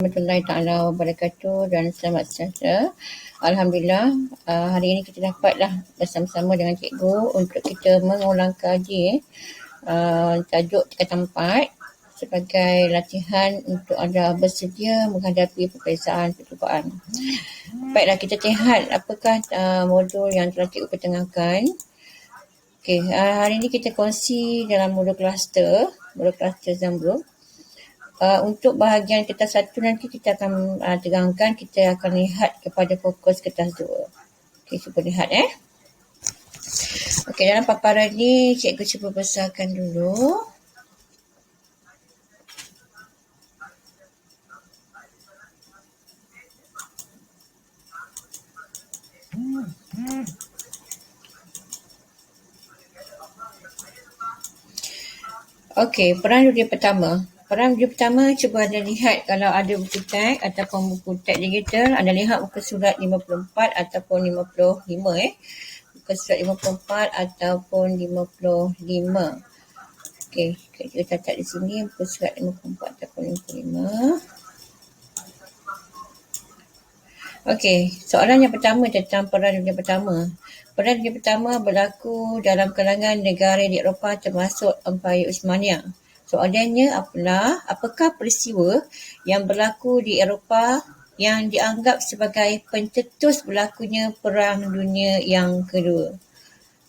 warahmatullahi taala wabarakatuh dan selamat sejahtera. Alhamdulillah, hari ini kita dapatlah bersama-sama dengan cikgu untuk kita mengulang kaji tajuk tingkatan 4 sebagai latihan untuk anda bersedia menghadapi peperiksaan percubaan. Baiklah, kita lihat apakah modul yang telah cikgu ketengahkan. Okey, hari ini kita kongsi dalam modul kluster Zamrud. Untuk bahagian kertas 1 nanti kita akan terangkan, kita akan lihat kepada fokus kertas 2. Okey, cuba lihat Okey, dalam paparan ni cikgu cuba besarkan dulu. Okey, peran dunia pertama. Peran dunia pertama, cuba anda lihat kalau ada buku teks ataupun buku teks digital, anda lihat muka surat 54 ataupun 55 Muka surat 54 ataupun 55. Okey, kita catat di sini muka surat 54 ataupun 55. Okey, soalan yang pertama tentang peran dunia pertama. Peran dunia pertama berlaku dalam kalangan negara di Eropah termasuk Empayar Uthmaniyah. Soalannya apakah peristiwa yang berlaku di Eropah yang dianggap sebagai pencetus berlakunya Perang Dunia yang Kedua?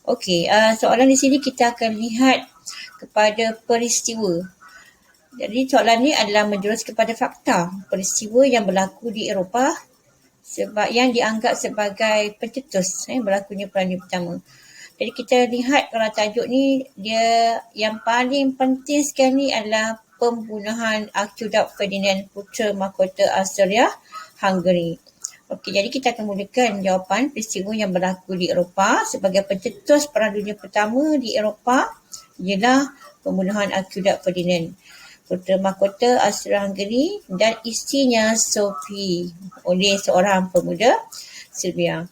Okey, soalan di sini kita akan lihat kepada peristiwa. Jadi soalan ni adalah menjurus kepada fakta peristiwa yang berlaku di Eropah sebab yang dianggap sebagai pencetus berlakunya Perang Dunia Pertama. Jadi kita lihat kalau tajuk ni, dia yang paling penting sekali ni adalah pembunuhan Archduke Ferdinand Putera Mahkota Austria-Hungary. Okey, jadi kita akan mulakan jawapan peristiwa yang berlaku di Eropah sebagai pencetus Perang Dunia Pertama di Eropah ialah pembunuhan Archduke Ferdinand Putera Mahkota Austria-Hungary dan isterinya Sophie oleh seorang pemuda Serbia.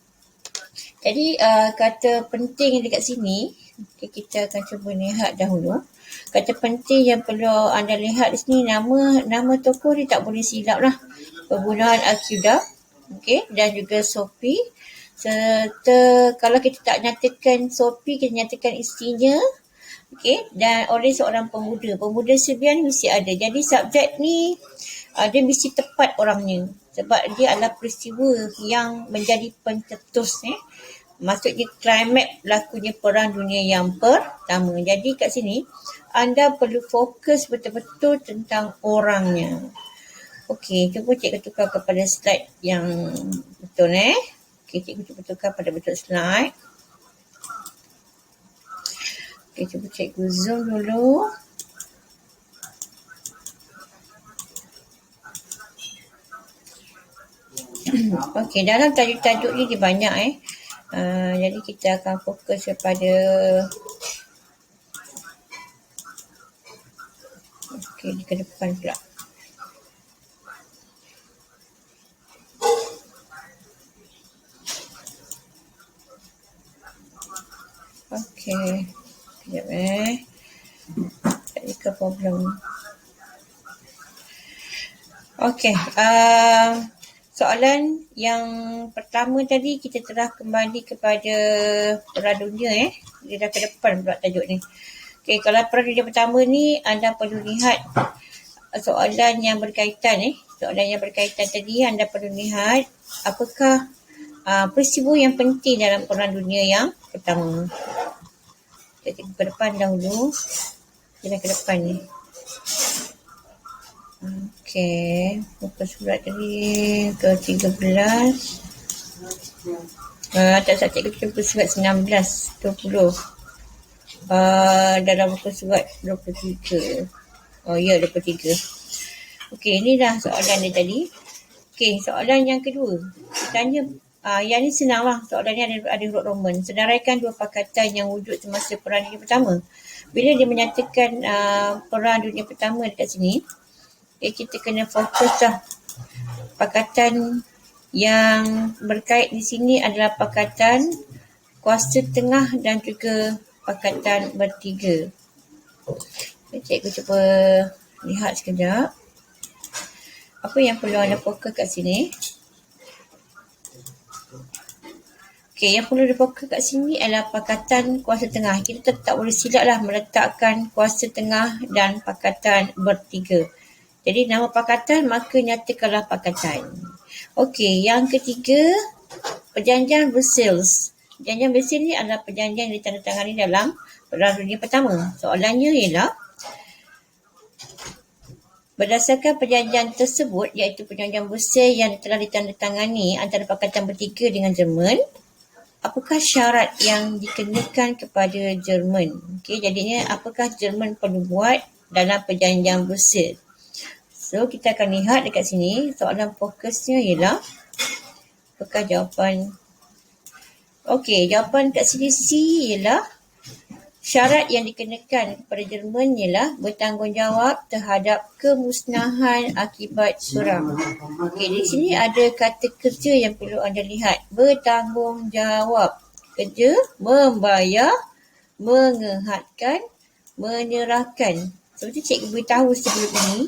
Jadi kata penting dekat sini, kita akan cuba lihat dahulu. Kata penting yang perlu anda lihat di sini, nama tokoh dia tak boleh silap lah. Pembunuhan Archduke, dan juga Sophie. Serta kalau kita tak nyatakan Sophie, kita nyatakan isterinya. Dan oleh seorang pemuda Serbia ni mesti ada. Jadi subjek ni dia mesti tepat orangnya sebab dia adalah peristiwa yang menjadi pencetus maksudnya klimax berlakunya Perang Dunia yang Pertama. Jadi kat sini anda perlu fokus betul-betul tentang orangnya. Okey, cuba cikgu tukar kepada slide yang betul Okey, cikgu cuba tukar pada betul slide. Okey, cuba cikgu zoom dulu. Okey, dalam tajuk-tajuk ni dia banyak jadi kita akan fokus kepada ke depan pula. Okey, sekejap tak ada problem. Okey, soalan yang pertama tadi kita telah kembali kepada Perang Dunia dia dah ke depan pula tajuk ni. Okey, kalau Perang Dunia Pertama ni anda perlu lihat soalan yang berkaitan soalan yang berkaitan tadi anda perlu lihat apakah peristiwa yang penting dalam Perang Dunia yang Pertama. Kita ke depan dahulu. Kita ke depan ni. Okey, muka surat tadi ke 13. Tak cikgu muka surat 19, 20. Dalam muka surat 23. Oh ya, 23. Okey, inilah soalan dia tadi. Okey, soalan yang kedua. Tanya, yang ni senang lah. Soalan ni ada huruf Roman. Senaraikan dua pakatan yang wujud semasa Perang Dunia Pertama. Bila dia menyatakan Perang Dunia Pertama dekat sini, kita kena fokus lah. Pakatan yang berkait di sini adalah pakatan kuasa tengah dan juga pakatan bertiga. Cikgu cuba lihat sekejap. Apa yang perlu anda fokus kat sini? Okey, yang perlu difokus kat sini adalah pakatan kuasa tengah. Kita tak boleh silaplah meletakkan kuasa tengah dan pakatan bertiga. Jadi nama pakatan maka nyatakanlah pakatan. Okey, yang ketiga, perjanjian Versailles. Perjanjian Versailles ni adalah perjanjian yang ditandatangani dalam Perang Dunia Pertama. Soalannya ialah, berdasarkan perjanjian tersebut, iaitu perjanjian Versailles yang telah ditandatangani antara Pakatan Bertiga dengan Jerman, apakah syarat yang dikenakan kepada Jerman? Okey, jadinya apakah Jerman perlu buat dalam perjanjian Versailles? So, kita akan lihat dekat sini, soalan fokusnya ialah, apakah jawapan? Okey, jawapan kat sini C ialah, syarat yang dikenakan kepada Jerman ialah bertanggungjawab terhadap kemusnahan akibat perang. Okey, di sini ada kata kerja yang perlu anda lihat. Bertanggungjawab. Kerja, membayar, mengehatkan, menyerahkan. Seperti cikgu beritahu sebelum ini,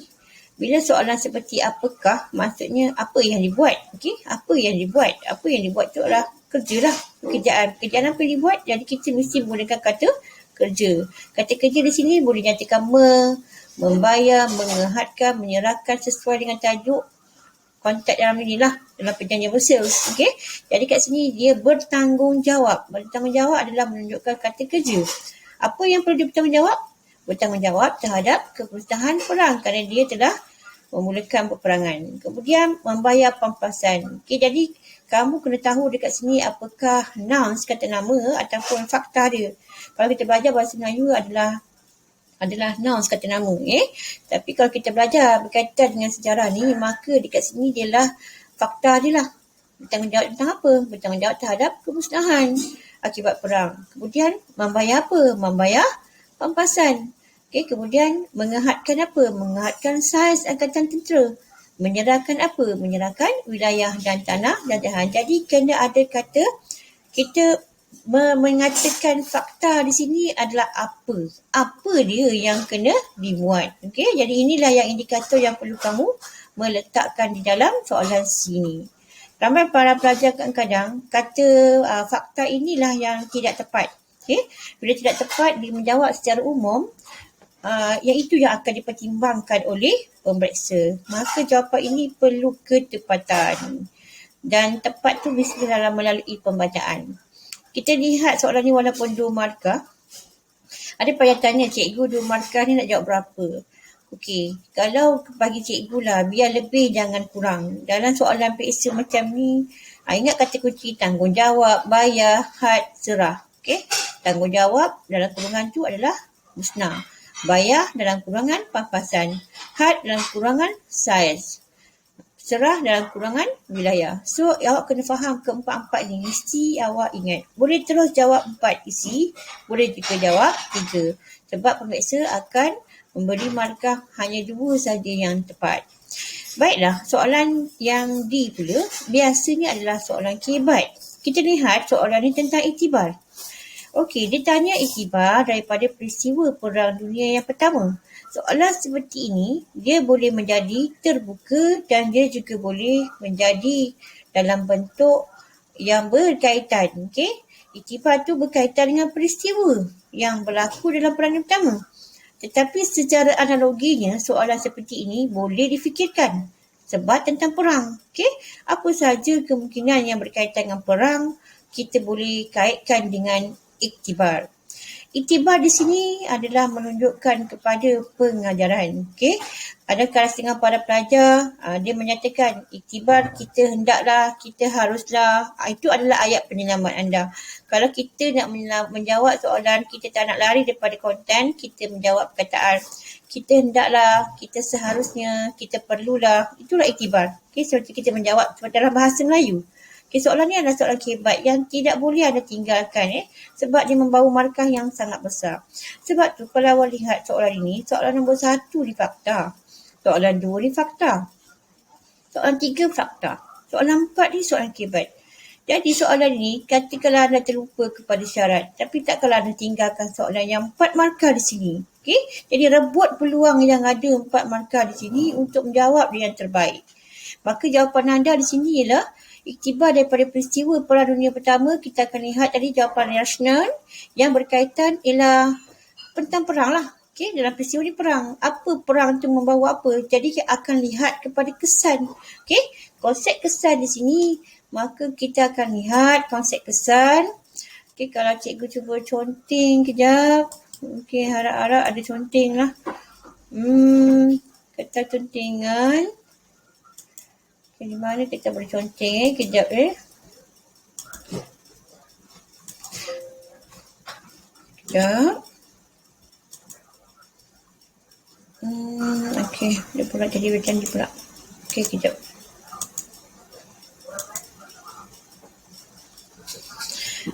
bila soalan seperti apakah, maksudnya apa yang dibuat. Okey, apa yang dibuat. Apa yang dibuat tu adalah kerja lah. Pekerjaan. Pekerjaan apa yang dibuat, jadi kita mesti menggunakan kata kerja. Kata kerja di sini boleh nyatakan membayar, mengehatkan, menyerahkan sesuai dengan tajuk kontrak dalam ini lah, dalam perjanjian Versailles. Okey, jadi kat sini dia bertanggungjawab. Bertanggungjawab adalah menunjukkan kata kerja. Apa yang perlu dibertanggungjawab? Bertanggungjawab terhadap kemusnahan perang kerana dia telah memulakan peperangan. Kemudian membayar pampasan. Okey, jadi kamu kena tahu dekat sini apakah nouns kata nama ataupun fakta dia. Kalau kita belajar bahasa Melayu adalah nouns kata nama. Tapi kalau kita belajar berkaitan dengan sejarah ni, maka dekat sini dia lah fakta dia lah. Bertanggungjawab tentang apa? Bertanggungjawab terhadap kemusnahan akibat perang. Kemudian membayar apa? Membayar pampasan. Okey, kemudian mengehatkan apa? Mengehatkan saiz angkatan tentera. Menyerahkan apa? Menyerahkan wilayah dan tanah jajahan. Jadi kena ada kata, kita mengatakan fakta di sini adalah apa. Apa dia yang kena dibuat. Okey, jadi inilah yang indikator yang perlu kamu meletakkan di dalam soalan sini. Ramai para pelajar kadang-kadang kata fakta inilah yang tidak tepat. Okey, bila tidak tepat dia menjawab secara umum, yang itu yang akan dipertimbangkan oleh pemeriksa. Maka jawapan ini perlu ketepatan. Dan tepat tu mesti dalam melalui pembacaan. Kita lihat soalan ni walaupun 2 markah. Ada payah tanya, cikgu 2 markah ni nak jawab berapa? Okey, kalau bagi cikgu lah, biar lebih jangan kurang. Dalam soalan PSA macam ni, ingat kata kunci tanggungjawab, bayar, had, serah. Okey, tanggungjawab dalam kurungan tu adalah musnah. Bayar dalam kurangan pampasan. Had dalam kurangan saiz. Serah dalam kurangan wilayah. So, awak kena faham keempat-empat ni. Mesti awak ingat. Boleh terus jawab 4 isi. Boleh juga jawab 3. Sebab pemeriksa akan memberi markah hanya 2 saja yang tepat. Baiklah, soalan yang D pula. Biasanya adalah soalan kebat. Kita lihat soalan ni tentang iktibar. Okey, dia tanya iktibar daripada peristiwa Perang Dunia yang Pertama. Soalan seperti ini, dia boleh menjadi terbuka dan dia juga boleh menjadi dalam bentuk yang berkaitan. Okey, iktibar tu berkaitan dengan peristiwa yang berlaku dalam Perang Dunia Pertama. Tetapi secara analoginya, soalan seperti ini boleh difikirkan sebab tentang perang. Okey, apa sahaja kemungkinan yang berkaitan dengan perang, kita boleh kaitkan dengan iktibar. Iktibar di sini adalah menunjukkan kepada pengajaran. Okey, adakah setengah para pelajar dia menyatakan iktibar kita hendaklah, kita haruslah. Itu adalah ayat penyelamat anda. Kalau kita nak menjawab soalan, kita tak nak lari daripada konten, kita menjawab perkataan kita hendaklah, kita seharusnya, kita perlulah. Itulah iktibar. Okey, seperti kita menjawab dalam bahasa Melayu. Okay, soalan ni adalah soalan kebat yang tidak boleh anda tinggalkan sebab dia membawa markah yang sangat besar. Sebab tu kalau awak lihat soalan ini, soalan nombor 1 ni fakta. Soalan 2 ni fakta. Soalan 3 fakta. Soalan 4 ni soalan kebat. Jadi soalan ini, katakanlah anda terlupa kepada syarat, tapi tak kalau anda tinggalkan soalan yang 4 markah di sini. Okey, jadi rebut peluang yang ada 4 markah di sini untuk menjawab yang terbaik. Maka jawapan anda di sini ialah iktibar daripada peristiwa Perang Dunia Pertama. Kita akan lihat tadi jawapan rasional yang berkaitan ialah tentang perang lah. Okey, dalam peristiwa ni perang. Apa perang tu membawa apa? Jadi kita akan lihat kepada kesan. Okey, konsep kesan di sini, maka kita akan lihat konsep kesan. Okey, kalau cikgu cuba conteng kejap. Okey, harap-harap ada conteng lah. Kertas contengan. Okay, di mana kita boleh conteng kejap Kejap. Okey, dia pula jadi macam ni pula. Okey, kejap.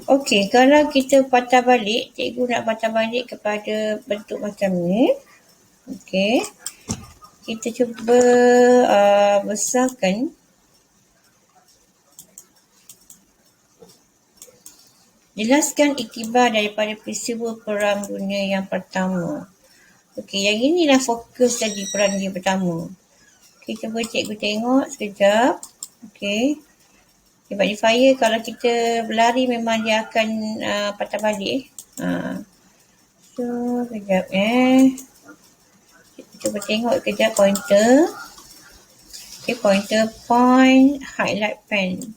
Okey, kalau kita patah balik, cikgu nak patah balik kepada bentuk macam ni. Okey. Kita cuba besarkan. Jelaskan iktibar daripada peristiwa Perang Dunia yang Pertama. Okey, yang inilah fokus tadi Perang Dunia Pertama. Okey, cuba cikgu tengok sekejap. Okey. Modifier kalau kita berlari memang dia akan patah balik. So, kejap cuba tengok kejap pointer. Okay, pointer, point, highlight pen.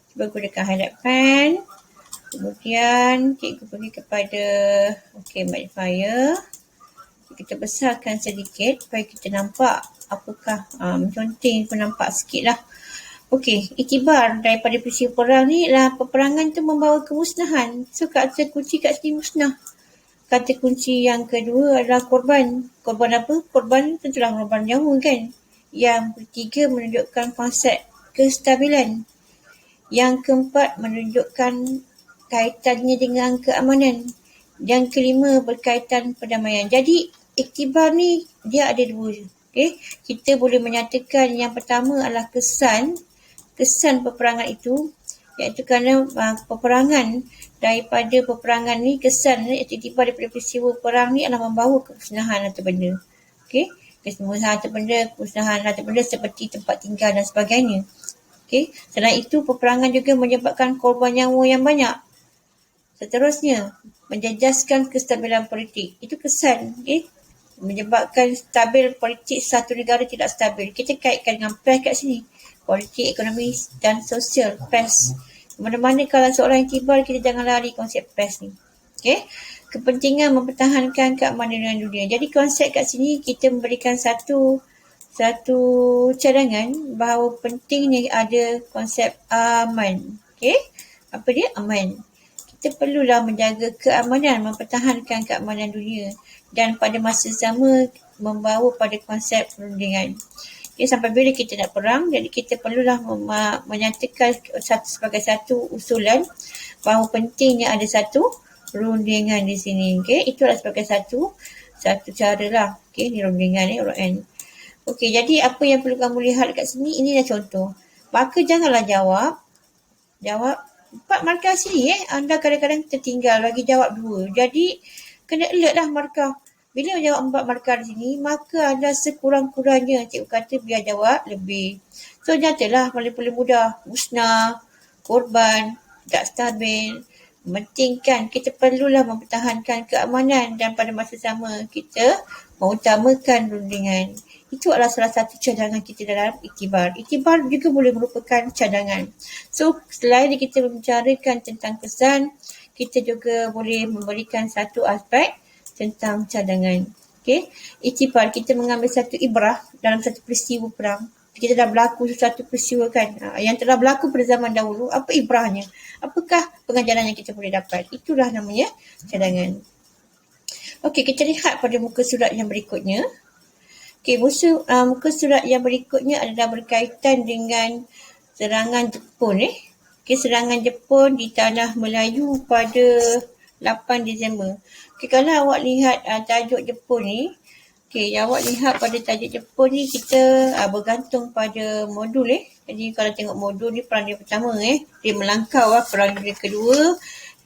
Cuba gunakan highlight pen. Kemudian cikgu pergi kepada modifier. Kita besarkan sedikit supaya kita nampak apakah menconteng pun nampak sikit lah. Okey, iktibar daripada peristiwa perang ni lah peperangan tu membawa kemusnahan. So kata kunci kat sini musnah. Kata kunci yang kedua adalah korban. Korban apa? Korban tentulah korban nyawa kan. Yang ketiga menunjukkan konsep kestabilan. Yang keempat menunjukkan kaitannya dengan keamanan. Yang kelima berkaitan perdamaian. Jadi iktibar ni dia ada dua. Okay? Kita boleh menyatakan yang pertama adalah kesan peperangan itu, iaitu kerana peperangan daripada peperangan ni, kesan ni, iktibar daripada peristiwa perang ni adalah membawa kemusnahan atau benda. Okey, kemusnahan atau benda seperti tempat tinggal dan sebagainya. Okey, selain itu peperangan juga menyebabkan korban nyawa yang banyak. Seterusnya, menjejaskan kestabilan politik. Itu kesan, okey. Menyebabkan stabil politik satu negara tidak stabil. Kita kaitkan dengan PES kat sini. Politik, ekonomi dan sosial, PES. Mana-mana kalau seorang iktibar, kita jangan lari konsep PES ni. Okay? Kepentingan mempertahankan keamanan dunia. Jadi konsep kat sini kita memberikan satu cadangan bahawa pentingnya ada konsep aman. Okay? Apa dia? Aman. Kita perlulah menjaga keamanan, mempertahankan keamanan dunia dan pada masa sama membawa pada konsep perundingan. Okay, sampai bila kita nak perang, jadi kita perlulah menyatakan sebagai satu usulan bahawa pentingnya ada satu perundingan di sini. Okay, itulah sebagai satu cara lah. Okay, ni rundingan RON. Okay, jadi apa yang perlu kamu lihat kat sini, inilah contoh. Maka janganlah jawab 4 markah sini anda kadang-kadang tertinggal bagi jawab 2. Jadi kena alert lah markah. Bila jawab 4 markah di sini, maka anda sekurang-kurangnya cikgu kata biar jawab lebih. So nyatalah paling mudah, musnah, korban, tidak stabil. Mementingkan kita perlulah mempertahankan keamanan dan pada masa sama kita mengutamakan rundingan. Itu adalah salah satu cadangan kita dalam iktibar. Iktibar juga boleh merupakan cadangan. So selain kita membicarakan tentang kesan, kita juga boleh memberikan satu aspek tentang cadangan. Okey, iktibar kita mengambil satu ibrah dalam satu peristiwa perang. Kita dah berlaku satu peristiwa kan, yang telah berlaku pada zaman dahulu, apa ibrahnya? Apakah pengajaran yang kita boleh dapat? Itulah namanya cadangan. Okey, kita lihat pada muka surat yang berikutnya. Okey, muka surat yang berikutnya adalah berkaitan dengan serangan Jepun. Okey, serangan Jepun di tanah Melayu pada 8 Disember. Okey, kalau awak lihat tajuk Jepun ni, okey, awak lihat pada tajuk Jepun ni kita bergantung pada modul Jadi kalau tengok modul ni Perang Dunia Pertama dia melangkau Perang Dunia Kedua,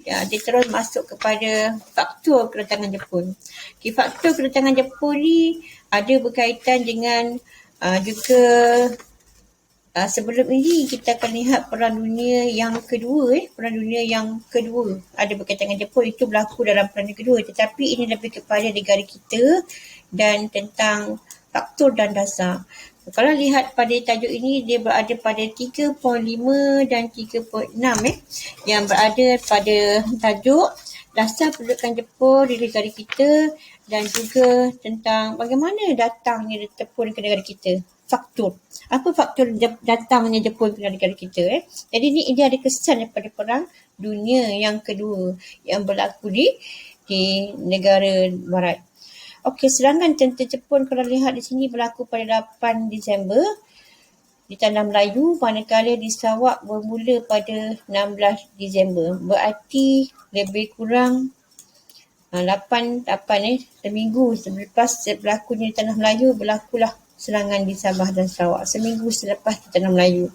dia terus masuk kepada faktor kedatangan Jepun. Faktor kedatangan Jepun ni ada berkaitan dengan juga sebelum ini kita akan lihat Perang Dunia yang kedua. Perang Dunia yang kedua ada berkaitan dengan Jepun, itu berlaku dalam Perang Dunia kedua. Tetapi ini lebih kepada negara kita dan tentang faktor dan dasar. Kalau lihat pada tajuk ini, dia berada pada 3.5 dan 3.6 yang berada pada tajuk dasar pendudukan Jepun di negara kita dan juga tentang bagaimana datangnya Jepun ke negara kita. Faktor. Apa faktor datangnya Jepun ke negara kita? Jadi ini ada kesan daripada Perang Dunia yang kedua yang berlaku di negara barat. Okey, serangan tentera Jepun kalau lihat di sini berlaku pada 8 Disember di Tanah Melayu, manakala di Sarawak bermula pada 16 Disember. Berarti lebih kurang 8 seminggu selepas berlakunya di Tanah Melayu, berlakulah serangan di Sabah dan Sarawak. Seminggu selepas di Tanah Melayu.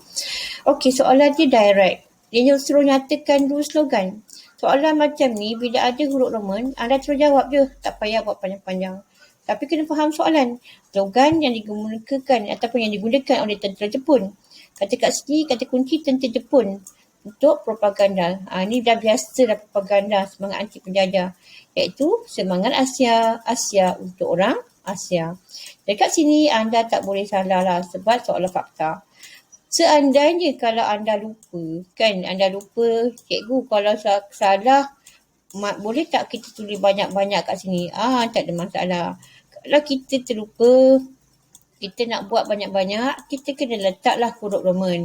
Okey, soalan dia direct. Dia suruh nyatakan dua slogan. Soalan macam ni, bila ada huruf Roman, anda terus jawab je. Tak payah buat panjang-panjang. Tapi kena faham soalan. Slogan yang digunakan ataupun yang digunakan oleh tentera Jepun. Kata kat sini, kata kunci tentera Jepun untuk propaganda. Ini dah biasa dah propaganda semangat anti penjajah. Iaitu semangat Asia untuk orang Asia. Dekat sini anda tak boleh salah lah sebab soalan fakta. Seandainya kalau anda lupa, cikgu kalau salah, boleh tak kita tulis banyak-banyak kat sini? Tak ada masalah. Kalau kita terlupa, kita nak buat banyak-banyak, kita kena letaklah huruf Roman.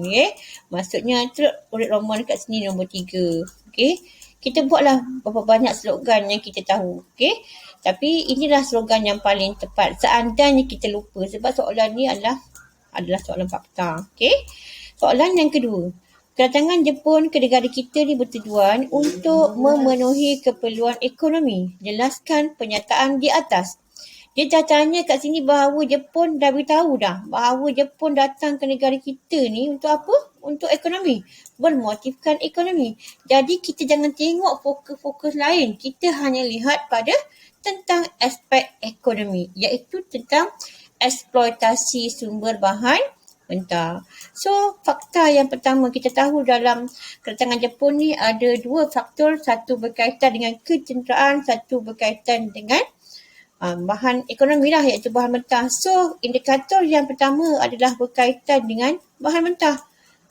Maksudnya huruf Roman kat sini nombor 3. Kita buatlah berapa banyak slogan yang kita tahu. Tapi inilah slogan yang paling tepat. Seandainya kita lupa, sebab soalan ni adalah soalan fakta. Soalan yang kedua. Kedatangan Jepun ke negara kita ni bertujuan untuk memenuhi keperluan ekonomi. Jelaskan pernyataan di atas. Dia dah tanya kat sini bahawa Jepun dah beritahu dah bahawa Jepun datang ke negara kita ni untuk apa? Untuk ekonomi. Bermotifkan ekonomi. Jadi kita jangan tengok fokus-fokus lain. Kita hanya lihat pada tentang aspek ekonomi. Iaitu tentang eksploitasi sumber bahan mentah. So, fakta yang pertama kita tahu dalam kedatangan Jepun ni ada dua faktor. Satu berkaitan dengan ketenteraan, satu berkaitan dengan bahan ekonomi lah, iaitu bahan mentah. So, indikator yang pertama adalah berkaitan dengan bahan mentah.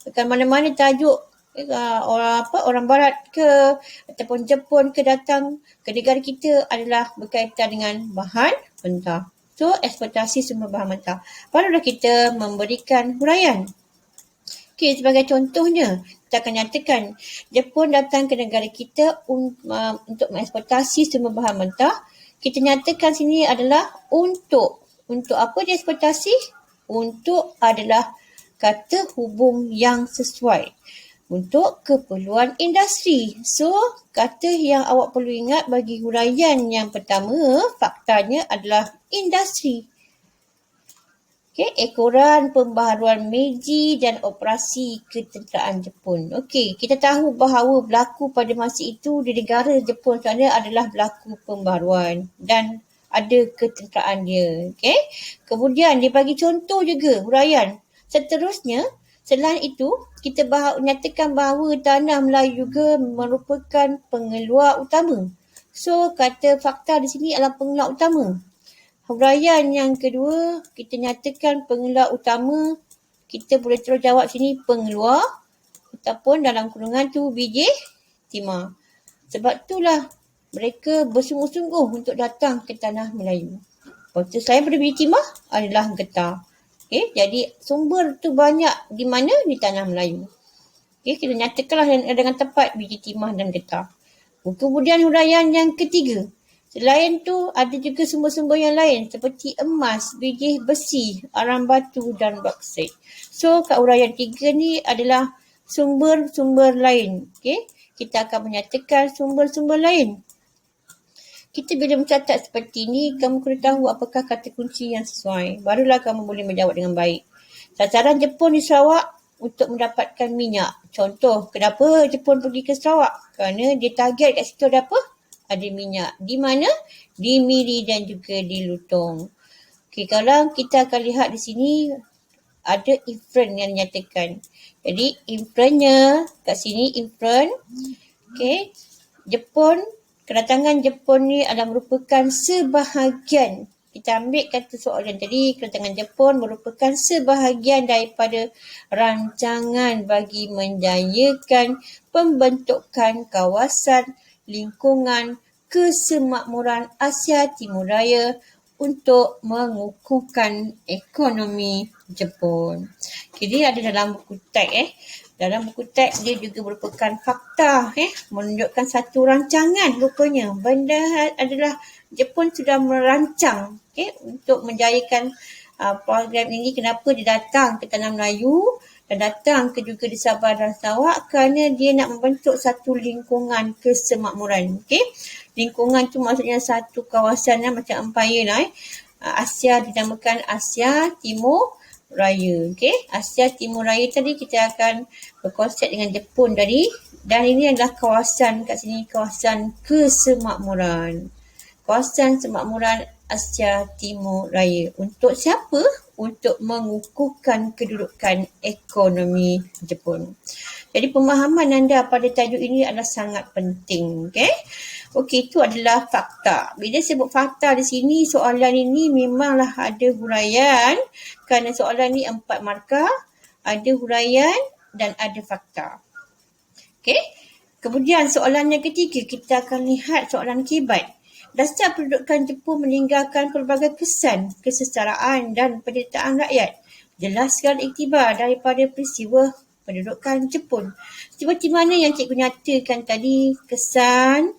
Bukan mana-mana tajuk orang barat ke ataupun Jepun ke datang ke negara kita adalah berkaitan dengan bahan mentah. So, eksploitasi sumber bahan mentah. Barulah kita memberikan huraian. Sebagai contohnya, kita akan nyatakan Jepun datang ke negara kita untuk mengeksploitasi sumber bahan mentah. Kita nyatakan sini adalah untuk apa dia eksploitasi? Untuk adalah kata hubung yang sesuai. Untuk keperluan industri. So, kata yang awak perlu ingat bagi huraian yang pertama, faktanya adalah industri. Ekoran pembaharuan Meiji dan operasi ketenteraan Jepun. Kita tahu bahawa berlaku pada masa itu di negara Jepun sana adalah berlaku pembaharuan dan ada ketenteraan dia. Kemudian dia bagi contoh juga huraian. Seterusnya, selain itu, kita nyatakan bahawa tanah Melayu juga merupakan pengeluar utama. So, kata fakta di sini adalah pengeluar utama. Huraian yang kedua, kita nyatakan pengeluar utama. Kita boleh terus jawab sini pengeluar ataupun dalam kurungan tu biji timah. Sebab itulah mereka bersungguh-sungguh untuk datang ke tanah Melayu. Lepas selain pada biji timah adalah getah. Jadi sumber tu banyak di mana? Di tanah Melayu. Kita nyatakanlah dengan tepat biji timah dan getah. Kemudian huraian yang ketiga. Selain tu ada juga sumber-sumber yang lain seperti emas, biji besi, arang batu dan bauksit. So kat huraian 3 ni adalah sumber-sumber lain. Kita akan menyatakan sumber-sumber lain. Kita bila mencatat seperti ini, kamu kena tahu apakah kata kunci yang sesuai. Barulah kamu boleh menjawab dengan baik. Sasaran Jepun di Sarawak untuk mendapatkan minyak. Contoh, kenapa Jepun pergi ke Sarawak? Kerana dia target kat situ ada apa? Ada minyak. Di mana? Di Miri dan juga di Lutong. Okey, kalau kita akan lihat di sini ada inferen yang dinyatakan. Jadi inferennya kat sini inferen. Okey, Jepun, kedatangan Jepun ni adalah merupakan sebahagian. Kita ambil kata soalan tadi, kedatangan Jepun merupakan sebahagian daripada rancangan bagi menjayakan pembentukan kawasan lingkungan kesemakmuran Asia Timur Raya untuk mengukuhkan ekonomi Jepun. Jadi ada dalam buku teks dalam buku teks dia juga merupakan fakta menunjukkan satu rancangan rupanya. Benda adalah Jepun sudah merancang untuk menjayakan program ini. Kenapa dia datang ke Tanah Melayu dan datang ke juga di Sabah dan Sarawak? Kerana dia nak membentuk satu lingkungan kesemakmuran. Lingkungan tu maksudnya satu kawasan macam empire lah. Asia dinamakan Asia Timur Raya. Asia Timur Raya tadi kita akan berkonsep dengan Jepun tadi, dan ini adalah kawasan kat sini, kawasan kesemakmuran. Kawasan semakmuran Asia Timur Raya. Untuk siapa? Untuk mengukuhkan kedudukan ekonomi Jepun. Jadi pemahaman anda pada tajuk ini adalah sangat penting. Okey, itu adalah fakta. Bila sebut fakta di sini, soalan ini memanglah ada huraian. Kerana soalan ni 4 markah, ada huraian dan ada fakta. Kemudian soalan yang ketiga, kita akan lihat soalan akibat. Dasar pendudukan Jepun meninggalkan pelbagai kesan, kesetaraan dan penderitaan rakyat. Jelaskan iktibar daripada peristiwa pendudukan Jepun. Seperti mana yang cikgu nyatakan tadi, kesan,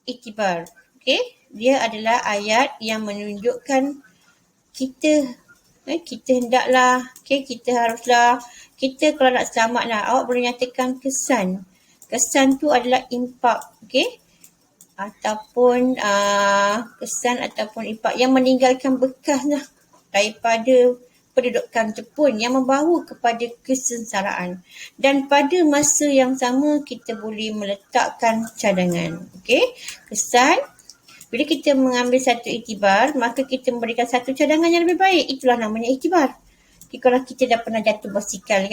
iktibar. Dia adalah ayat yang menunjukkan kita hendaklah, kita haruslah, kita kalau nak selamat lah, awak boleh nyatakan kesan. Kesan tu adalah impak, ataupun kesan ataupun impak yang meninggalkan bekas lah daripada pendudukan Jepun yang membawa kepada kesengsaraan. Dan pada masa yang sama kita boleh meletakkan cadangan. Kesan, bila kita mengambil satu iktibar, maka kita memberikan satu cadangan yang lebih baik. Itulah namanya iktibar. Kalau kita dah pernah jatuh basikal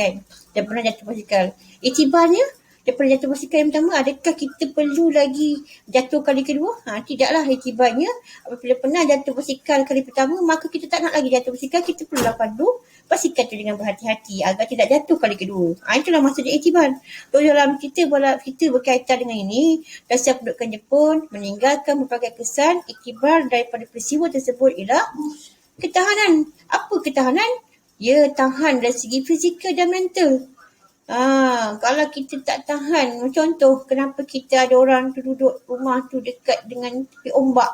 iktibarnya, daripada jatuh basikal yang pertama, adakah kita perlu lagi jatuh kali kedua? Tidaklah. Iktibarnya, apabila pernah jatuh basikal kali pertama, maka kita tak nak lagi jatuh basikal. Kita perlulah pandu basikal itu dengan berhati-hati agar tidak jatuh kali kedua. Itulah maksudnya iktibar. Dalam kita berkaitan dengan ini, dasar pendudukan Jepun meninggalkan berbagai kesan. Iktibar daripada peristiwa tersebut ialah ketahanan. Apa ketahanan? Ya, tahan dari segi fizikal dan mental. Kalau kita tak tahan, contoh kenapa kita ada orang tu duduk rumah tu dekat dengan tepi ombak.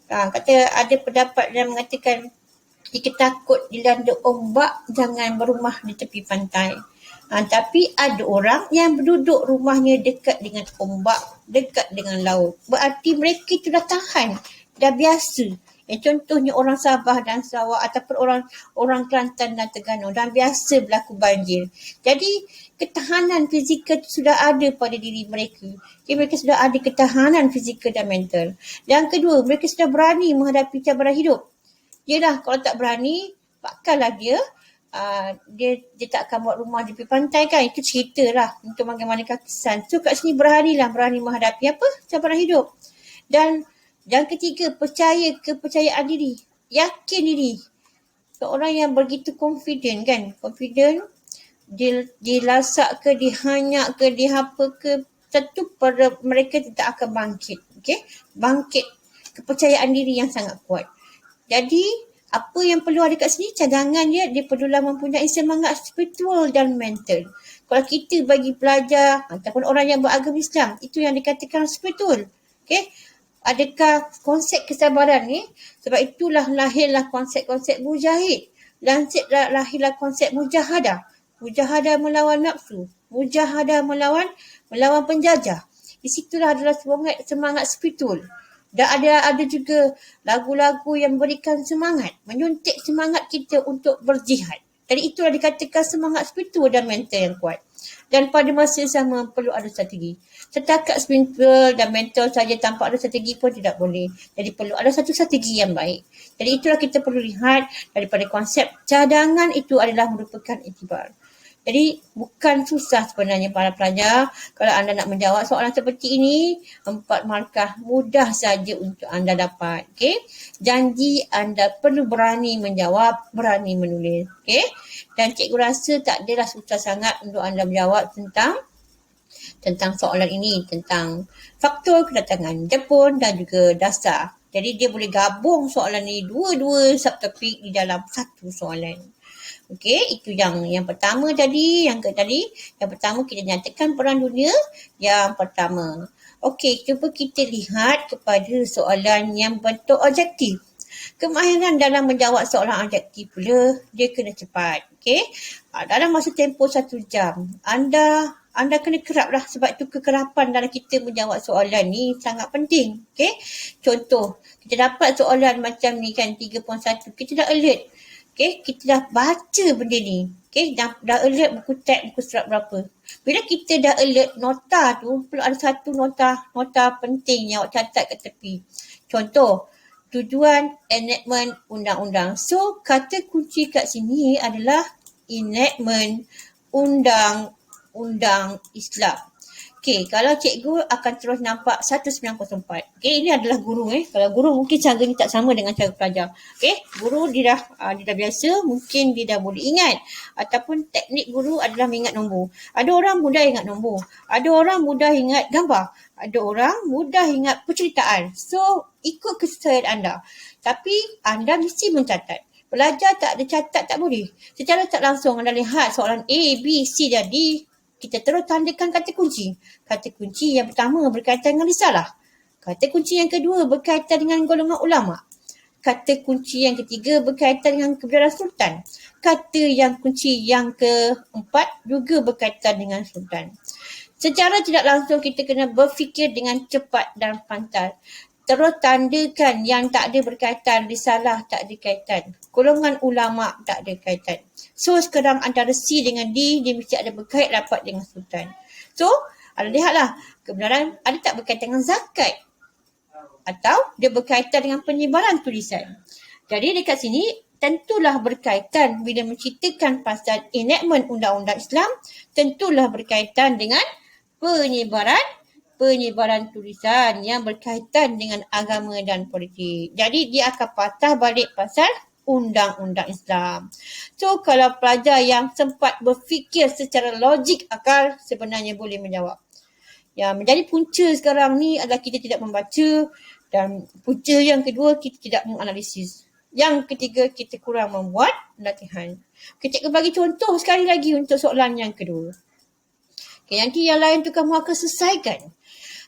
Kata ada pendapat yang mengatakan jika takut dilanda ombak, jangan berumah di tepi pantai. Tapi ada orang yang berduduk rumahnya dekat dengan ombak, dekat dengan laut. Berarti mereka itu dah tahan, dah biasa. Contohnya orang Sabah dan Sarawak ataupun orang Kelantan dan Terengganu dah biasa berlaku banjir. Jadi ketahanan fizikal sudah ada pada diri mereka. Mereka sudah ada ketahanan fizikal dan mental. Yang kedua, mereka sudah berani menghadapi cabaran hidup. Yelah, kalau tak berani, takkanlah dia tak akan buat rumah di tepi pantai kan. Itu cerita lah untuk bagaimana kesan. So kat sini berani menghadapi apa? Cabaran hidup. Dan yang ketiga, kepercayaan diri. Yakin diri. Seorang yang begitu confident kan. Confident, dilasak ke, dihanyak ke, dihapa ke, tentu mereka tidak akan bangkit. Bangkit. Kepercayaan diri yang sangat kuat. Jadi, apa yang perlu ada kat sini? Cadangan dia perlulah mempunyai semangat spiritual dan mental. Kalau kita bagi pelajar ataupun orang yang beragama Islam, itu yang dikatakan spiritual. Adakah konsep kesabaran ni? Sebab itulah lahirlah konsep-konsep mujahid. Lahirlah konsep mujahadah. Mujahadah melawan nafsu. Mujahadah melawan penjajah. Di situlah adalah semangat spiritual. Dan ada juga lagu-lagu yang memberikan semangat, menyuntik semangat kita untuk berjihad. Jadi itulah dikatakan semangat spiritual dan mental yang kuat. Dan pada masa yang sama perlu ada strategi. Setakat spiritual dan mental saja tanpa ada strategi pun tidak boleh. Jadi perlu ada satu strategi yang baik. Jadi itulah kita perlu lihat daripada konsep cadangan itu adalah merupakan iktibar. Jadi bukan susah sebenarnya para pelajar. Kalau anda nak menjawab soalan seperti ini, 4 markah mudah saja untuk anda dapat. Okey? Janji anda perlu berani menjawab, berani menulis. Okey? Dan cikgu rasa tak adalah susah sangat untuk anda menjawab tentang soalan ini, tentang faktor kedatangan Jepun dan juga dasar. Jadi dia boleh gabung soalan ni dua-dua subtopik di dalam satu soalan. Okey, itu yang pertama tadi. Yang pertama kita nyatakan peran dunia yang pertama. Okey, cuba kita lihat kepada soalan yang bentuk objektif. Kemahiran dalam menjawab soalan objektif pula, dia kena cepat. Okey, dalam masa tempoh 1 jam, anda kena kerap lah, sebab tu kekerapan dalam kita menjawab soalan ni sangat penting. Okey, contoh, kita dapat soalan macam ni kan, 3.1, kita dah alert. Okay, kita dah baca benda ni. Okay, dah alert buku teks, buku surat berapa. Bila kita dah alert nota tu, perlu ada satu nota penting yang awak catat kat tepi. Contoh, tujuan enactment undang-undang. So, kata kunci kat sini adalah enactment undang-undang Islam. Okey, kalau cikgu akan terus nampak 1904. Okey, ini adalah guru. Kalau guru mungkin cara ni tak sama dengan cara pelajar. Okey, guru dia dah biasa, mungkin dia dah boleh ingat. Ataupun teknik guru adalah mengingat nombor. Ada orang mudah ingat nombor. Ada orang mudah ingat gambar. Ada orang mudah ingat penceritaan. So, ikut kesesuaian anda. Tapi, anda mesti mencatat. Pelajar tak ada catat tak boleh. Secara tak langsung anda lihat soalan A, B, C dan D, kita terus tandakan kata kunci. Kata kunci yang pertama berkaitan dengan risalah. Kata kunci yang kedua berkaitan dengan golongan ulama. Kata kunci yang ketiga berkaitan dengan kebenaran sultan. Kata yang kunci yang keempat juga berkaitan dengan sultan. Secara tidak langsung kita kena berfikir dengan cepat dan pantas. Terus tandakan yang tak ada berkaitan, risalah tak ada kaitan, golongan ulama tak ada kaitan. So sekarang antara C dengan D, dia mesti ada berkait rapat dengan sultan. So, anda lihatlah, kebenaran ada tak berkaitan dengan zakat? Atau dia berkaitan dengan penyebaran tulisan. Jadi dekat sini, tentulah berkaitan bila menceritakan pasal enactment undang-undang Islam, tentulah berkaitan dengan penyebaran tulisan yang berkaitan dengan agama dan politik. Jadi dia akan patah balik pasal undang-undang Islam. So kalau pelajar yang sempat berfikir secara logik akal sebenarnya boleh menjawab. Yang menjadi punca sekarang ni adalah kita tidak membaca, dan punca yang kedua kita tidak menganalisis. Yang ketiga kita kurang membuat latihan. Okay, cikgu bagi contoh sekali lagi untuk soalan yang kedua. Okay, nanti yang lain tu kamu akan selesaikan.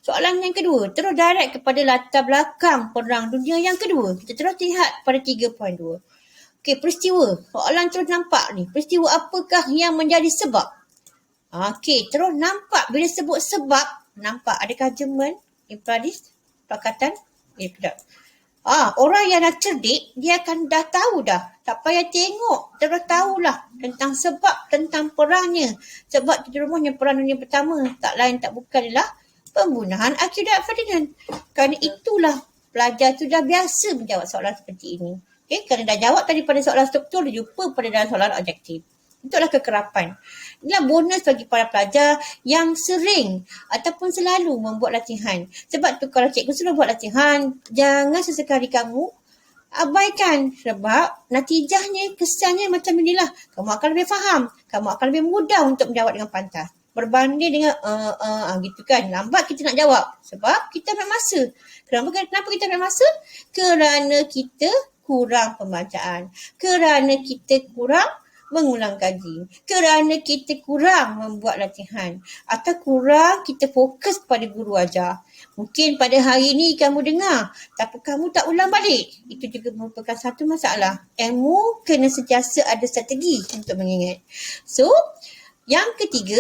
Soalan yang kedua, terus direct kepada latar belakang Perang Dunia yang kedua. Kita terus lihat pada 3.2. Okey, peristiwa. Soalan terus nampak ni. Peristiwa apakah yang menjadi sebab? Okey, terus nampak bila sebut sebab, nampak adakah Jerman, imperialis, pakatan? Tidak. Orang yang dah cerdik, dia akan dah tahu dah. Tak payah tengok, terus tahulah tentang sebab, tentang perangnya. Sebab terjerumusnya Perang Dunia Pertama, tak lain tak bukan adalah pembunuhan akibat Ferdinand. Kerana itulah pelajar tu dah biasa menjawab soalan seperti ini. Okay? Kerana dah jawab tadi pada soalan struktur, dia jumpa pada dalam soalan objektif. Itulah kekerapan. Inilah bonus bagi para pelajar yang sering ataupun selalu membuat latihan. Sebab tu kalau cikgu suruh buat latihan, jangan sesekali kamu abaikan. Sebab natijahnya, kesannya macam inilah. Kamu akan lebih faham. Kamu akan lebih mudah untuk menjawab dengan pantas. Berbanding dengan gitu kan, lambat kita nak jawab sebab kita ambil masa. Kenapa kita ambil masa? Kerana kita kurang pembacaan, kerana kita kurang mengulang kaji, kerana kita kurang membuat latihan, atau kurang kita fokus pada guru ajar. Mungkin pada hari ini kamu dengar tapi kamu tak ulang balik. Itu juga merupakan satu masalah. Ilmu kena sentiasa ada strategi untuk mengingat. So, yang ketiga,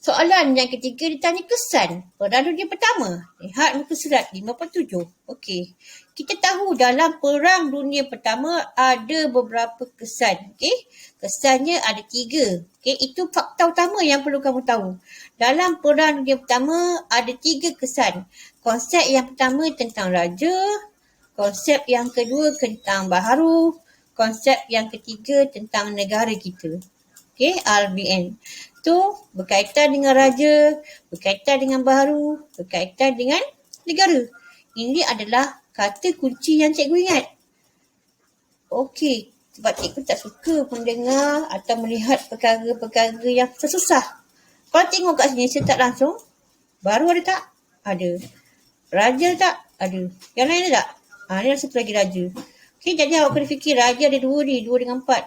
Soalan yang ketiga ditanya kesan Perang Dunia Pertama. Lihat muka surat 57. Okey. Kita tahu dalam Perang Dunia Pertama ada beberapa kesan. Okey. Kesannya ada 3. Okey. Itu fakta utama yang perlu kamu tahu. Dalam Perang Dunia Pertama ada 3 kesan. Konsep yang pertama tentang raja. Konsep yang kedua tentang baharu. Konsep yang ketiga tentang negara kita. Okey, RBN. Itu berkaitan dengan raja, berkaitan dengan baharu, berkaitan dengan negara. Ini adalah kata kunci yang cikgu ingat. Okey, sebab cikgu tak suka mendengar atau melihat perkara-perkara yang susah. Kalau tengok kat sini setak langsung, baru ada tak? Ada. Raja tak? Ada. Yang lain ada tak? Ni ada satu lagi raja. Okey, jadi awak kena fikir raja ada 2 ni, 2 dengan 4.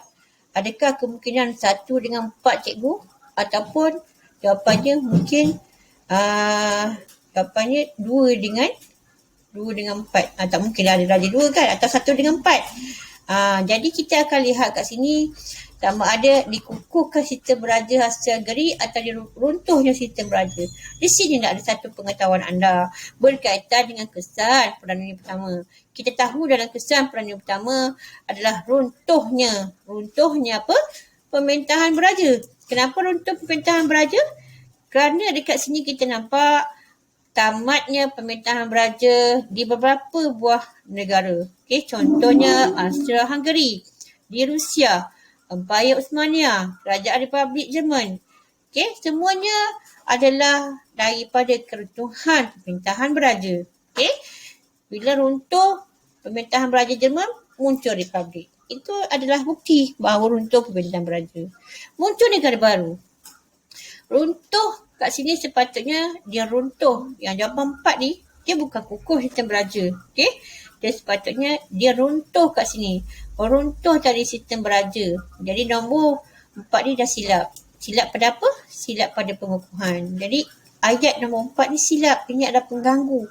Adakah kemungkinan 1 dengan 4 cikgu? Ataupun jawapannya mungkin jawapannya 2 dengan 4. Tak mungkin ada raja 2 kan? Atau 1 dengan 4. Jadi kita akan lihat kat sini sama ada dikukuhkan sistem beraja hasil negeri atau runtuhnya sistem beraja. Di sini nak ada satu pengetahuan anda berkaitan dengan kesan Perang Dunia Pertama. Kita tahu dalam kesan Perang Dunia Pertama adalah runtuhnya apa? Pemerintahan beraja. Kenapa runtuh pemerintahan beraja? Kerana dekat sini kita nampak tamatnya pemerintahan beraja di beberapa buah negara. Okay, contohnya Austria-Hungary, di Rusia, Empayar Uthmania, Kerajaan Republik Jerman. Okay, semuanya adalah daripada keruntuhan pemerintahan beraja. Okay, bila runtuh pemerintahan beraja Jerman, muncul republik. Itu adalah bukti bahawa runtuh pemerintahan beraja. Muncul negara baru. Runtuh kat sini sepatutnya dia runtuh. Yang jawapan 4 ni, dia bukan kukuh sistem beraja. Okay? Dia sepatutnya dia runtuh kat sini. Runtuh dari sistem beraja. Jadi nombor 4 ni dah silap. Silap pada apa? Silap pada pengukuhan. Jadi ayat nombor 4 ni silap. Ini adalah pengganggu.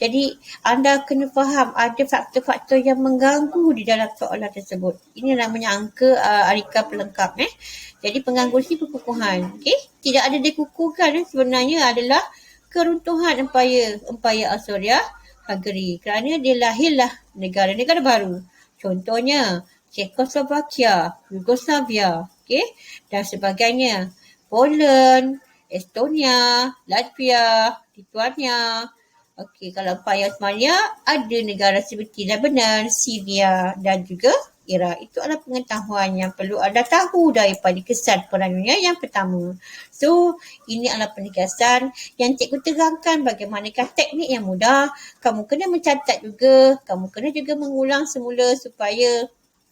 Jadi anda kena faham ada faktor-faktor yang mengganggu di dalam soalan tersebut. Ini namanya angka arika pelengkap. Jadi pengganggu ni pengukuhan. Okay? Tidak ada dikukuhkan sebenarnya adalah keruntuhan Empayar Austria-Hungary. Kerana dia lahirlah negara-negara baru. Contohnya Czechoslovakia, Yugoslavia, okay? Dan sebagainya. Poland, Estonia, Latvia, Lithuania. Okey, kalau Empayar Uthmania ada negara seperti Lebanon, Syria dan juga Iraq. Itu adalah pengetahuan yang perlu anda tahu daripada kesan Perang Dunia yang pertama. So, ini adalah penegasan yang cikgu terangkan bagaimanakah teknik yang mudah. Kamu kena mencatat juga, kamu kena juga mengulang semula supaya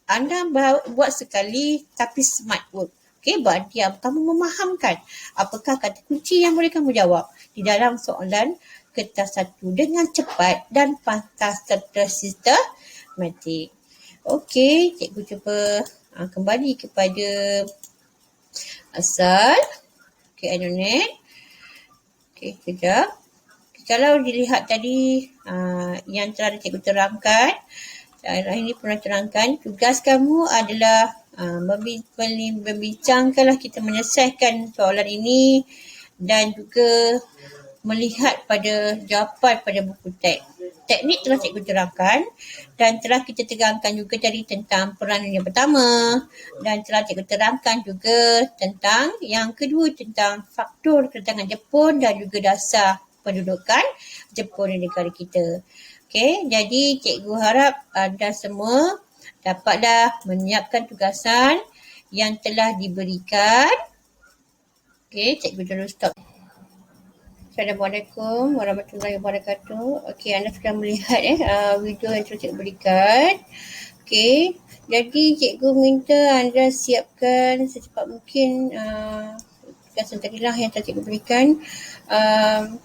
anda buat sekali tapi smart work. Okey, berarti kamu memahamkan apakah kata kunci yang boleh kamu jawab di dalam soalan kertas 1 dengan cepat dan pantas serta sistematik. Okey, cikgu cuba kembali kepada asal. Okey, internet. Okey, sekejap. Kalau dilihat tadi yang telah cikgu terangkan, ini pernah terangkan, tugas kamu adalah membincangkanlah kita menyelesaikan soalan ini dan juga melihat pada jawapan pada buku teks. Teknik telah cikgu terangkan dan telah kita terangkan juga tadi tentang Perang Dunia Pertama dan telah cikgu terangkan juga tentang yang kedua tentang faktor kedatangan Jepun dan juga dasar pendudukan Jepun di negara kita. Okey, jadi cikgu harap anda semua dapatlah menyiapkan tugasan yang telah diberikan. Okey, cikgu dulu stop. Assalamualaikum warahmatullahi wabarakatuh. Okey, anda sudah melihat video yang telah cikgu berikan. Okey, jadi cikgu minta anda siapkan secepat mungkin tugasan tadilah yang telah cikgu berikan.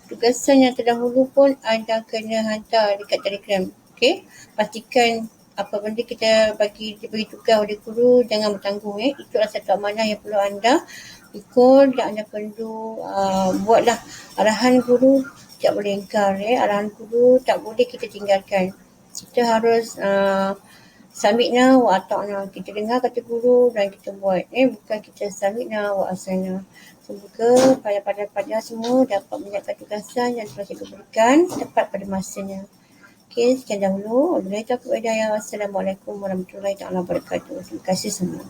Tugasan yang terdahulu pun anda kena hantar dekat Telegram. Okey, pastikan apa benda kita diberi tugas oleh guru jangan bertanggung. Itu adalah satu amanah yang perlu anda ikut dan anda perlu buatlah arahan guru, tak boleh ingkar. Arahan guru tak boleh kita tinggalkan. Kita harus submit now wa ata'na. Kita dengar kata guru dan kita buat. Bukan kita submit now wa asana. Semoga pada semua dapat menyiapkan tugasan yang telah cikgu berikan tepat pada masanya. Okey, sekian dahulu. Wabillahi taufiq wal hidayah. Wassalamualaikum warahmatullahi wabarakatuh. Terima kasih semua.